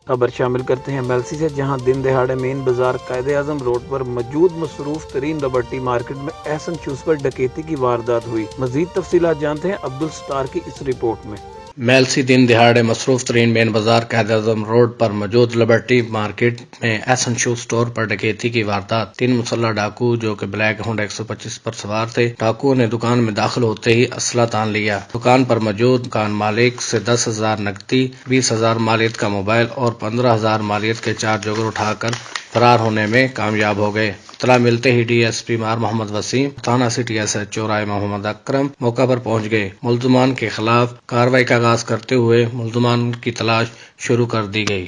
خبر شامل کرتے ہیں میلسی سے، جہاں دن دہاڑے مین بازار قائد اعظم روڈ پر موجود مصروف ترین لبرٹی مارکیٹ میں احسن شوز پر ڈکیتی کی واردات ہوئی۔ مزید تفصیلات جانتے ہیں عبدالستار کی اس رپورٹ میں۔ میلسی دن دہاڑے مصروف ترین مین بازار قائد اعظم روڈ پر موجود لبرٹی مارکیٹ میں احسن شو سٹور پر ڈکیتی کی واردات۔ 3 مسلح ڈاکو جو کہ بلیک ہونڈا 125 پر سوار تھے، ڈاکوؤں نے دکان میں داخل ہوتے ہی اسلحہ تان لیا۔ دکان پر موجود دکان مالک سے 10,000 نقدی، 20,000 مالیت کا موبائل اور 15,000 مالیت کے 4 جوگر اٹھا کر فرار ہونے میں کامیاب ہو گئے۔ اطلاع ملتے ہی ڈی ایس پی مار محمد وسیم، تھانہ سٹی ایس ایچ او رائے محمد اکرم موقع پر پہنچ گئے۔ ملزمان کے خلاف کارروائی کا آغاز کرتے ہوئے ملزمان کی تلاش شروع کر دی گئی۔